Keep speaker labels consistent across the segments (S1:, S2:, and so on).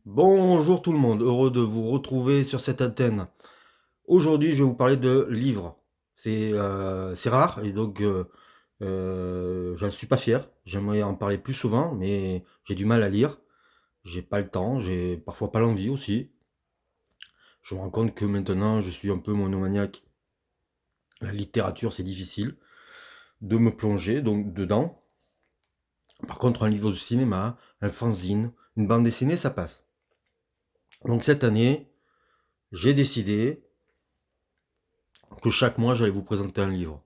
S1: Bonjour tout le monde, heureux de vous retrouver sur cette antenne. Aujourd'hui, je vais vous parler de livres. C'est rare et donc j'en suis pas fier. J'aimerais en parler plus souvent, mais j'ai du mal à lire. J'ai pas le temps, j'ai parfois pas l'envie aussi. Je me rends compte que maintenant, je suis un peu monomaniaque. La littérature, c'est difficile de me plonger donc dedans. Par contre, un livre de cinéma, un fanzine, une bande dessinée, ça passe. Donc cette année, j'ai décidé que chaque mois, j'allais vous présenter un livre.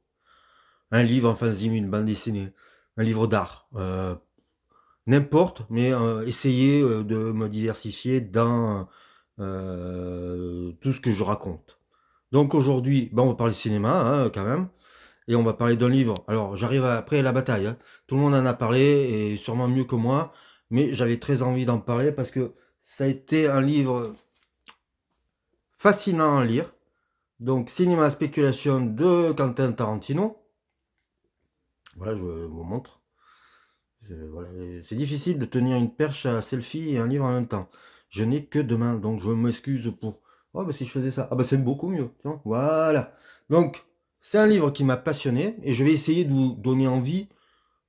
S1: Un livre, enfin, une bande dessinée, un livre d'art, n'importe, mais essayer de me diversifier dans tout ce que je raconte. Donc aujourd'hui, on va parler cinéma hein, quand même, et on va parler d'un livre. Alors j'arrive après la bataille, hein. Tout le monde en a parlé, et sûrement mieux que moi, mais j'avais très envie d'en parler parce que ça a été un livre fascinant à lire. Donc Cinéma Spéculation de Quentin Tarantino. Voilà, je vous montre. Voilà, c'est difficile de tenir une perche à selfie et un livre en même temps. Je n'ai que deux mains, donc je m'excuse pour. Oh, bah si je faisais ça. Ah, bah c'est beaucoup mieux. Tiens, voilà. Donc, c'est un livre qui m'a passionné et je vais essayer de vous donner envie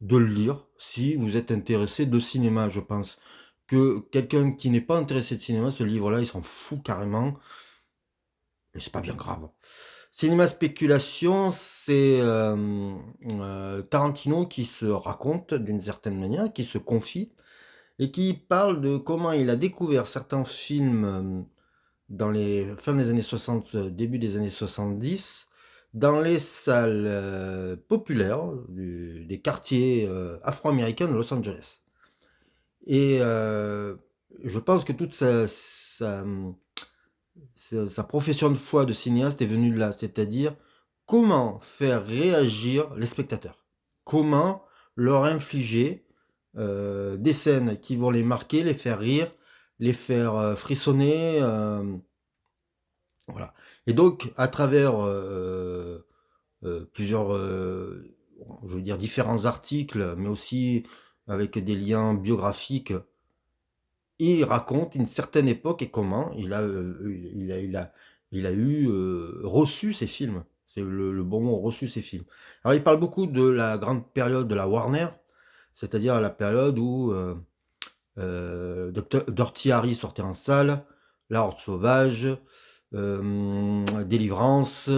S1: de le lire si vous êtes intéressé de cinéma. Je pense que quelqu'un qui n'est pas intéressé de cinéma, ce livre-là, il s'en fout carrément. Et c'est pas bien grave. Cinéma spéculation, c'est Tarantino qui se raconte d'une certaine manière, qui se confie et qui parle de comment il a découvert certains films dans les fins des années 60, début des années 70, dans les salles populaires des quartiers afro-américains de Los Angeles. Et je pense que toute sa profession de foi de cinéaste est venue de là, c'est-à-dire comment faire réagir les spectateurs, comment leur infliger des scènes qui vont les marquer, les faire rire, les faire frissonner, voilà. Et donc, à travers plusieurs, je veux dire, différents articles, mais aussi avec des liens biographiques, il raconte une certaine époque et comment il a eu reçu ces films. C'est le bon mot, reçu ces films. Alors il parle beaucoup de la grande période de la Warner, c'est-à-dire la période où Dirty Harry sortait en salle, La Horde Sauvage, Délivrance,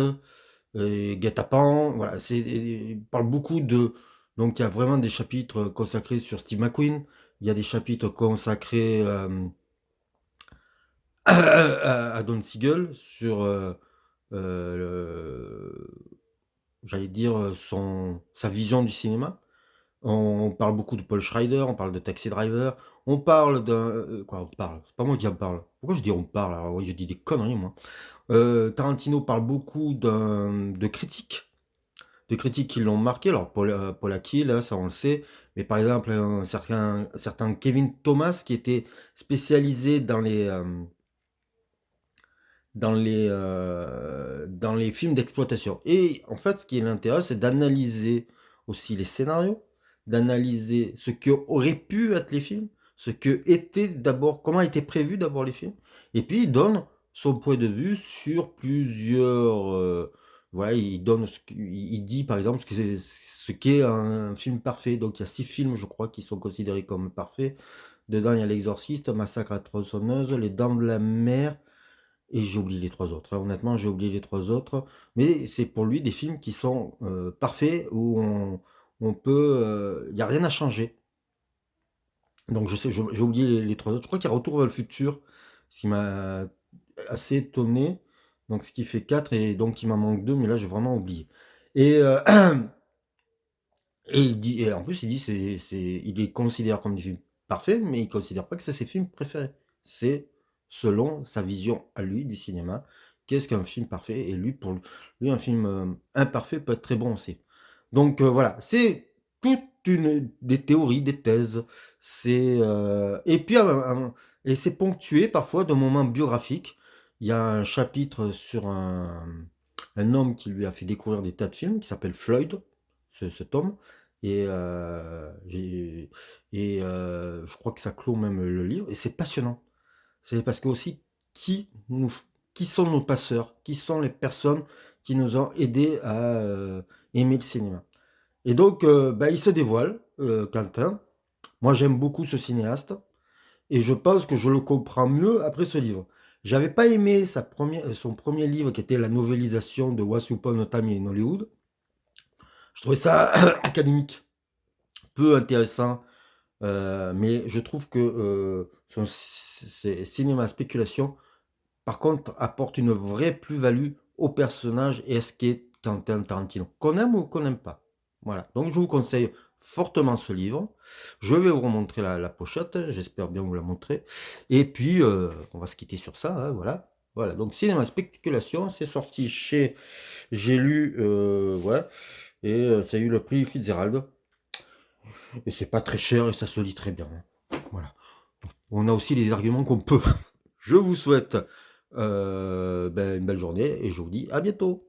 S1: Guet-apens, voilà, il parle beaucoup de... Donc il y a vraiment des chapitres consacrés sur Steve McQueen, il y a des chapitres consacrés à Don Siegel sur, j'allais dire, sa vision du cinéma. On parle beaucoup de Paul Schrader, on parle de Taxi Driver, on parle d'un... quoi, on parle? C'est pas moi qui en parle. Pourquoi je dis on parle? Alors oui, je dis des conneries, moi. Tarantino parle beaucoup de critiques qui l'ont marqué. Alors, Paul Akiel, hein, ça on le sait, mais par exemple, un certain Kevin Thomas qui était spécialisé dans les films d'exploitation. Et en fait, ce qui est l'intérêt, c'est d'analyser aussi les scénarios, d'analyser ce que auraient pu être les films, ce que était d'abord, comment étaient prévus d'abord les films, et puis il donne son point de vue sur plusieurs. Voilà, il dit par exemple ce qu'est un film parfait. Donc il y a 6 films, je crois, qui sont considérés comme parfaits. Dedans, il y a L'Exorciste, Massacre à la tronçonneuse, Les Dents de la Mer, et j'ai oublié les trois autres. Honnêtement, j'ai oublié les trois autres. Mais c'est pour lui des films qui sont parfaits, où on peut... Il n'y a rien à changer. Donc je sais, j'ai oublié les trois autres. Je crois qu'il y a Retour vers le futur, ce qui m'a assez étonné. Donc ce qui fait 4 et donc il m'en manque 2, mais là j'ai vraiment oublié. Et, et il dit, et en plus il dit, il les considère comme des films parfaits, mais il considère pas que c'est ses films préférés. C'est selon sa vision à lui du cinéma. Qu'est-ce qu'un film parfait? Et lui, pour lui, un film imparfait peut être très bon aussi. Donc voilà, c'est toute des théories, des thèses. Et puis et c'est ponctué parfois de moments biographiques. Il y a un chapitre sur un homme qui lui a fait découvrir des tas de films qui s'appelle Floyd, cet homme. Et, je crois que ça clôt même le livre. Et c'est passionnant. c'est parce que aussi qui, nous, qui sont nos passeurs, qui sont les personnes qui nous ont aidés à aimer le cinéma. Et donc, il se dévoile, Quentin. Moi, j'aime beaucoup ce cinéaste. Et je pense que je le comprends mieux après ce livre. J'avais pas aimé son premier livre qui était la novélisation de Once Upon a Time in Hollywood. Je trouvais ça académique, peu intéressant, mais je trouve que son cinéma spéculation, par contre, apporte une vraie plus-value au personnage et à ce qu'est Quentin Tarantino. Qu'on aime ou qu'on n'aime pas. Voilà. Donc, je vous conseille fortement ce livre. Je vais vous remontrer la pochette. J'espère bien vous la montrer. Et puis, on va se quitter sur ça. Hein, voilà. Voilà. Donc, Cinéma Spéculation, c'est sorti chez. J'ai lu. Ouais. Et ça a eu le prix Fitzgerald. Et c'est pas très cher et ça se lit très bien. Voilà. On a aussi les arguments qu'on peut. Je vous souhaite une belle journée et je vous dis à bientôt.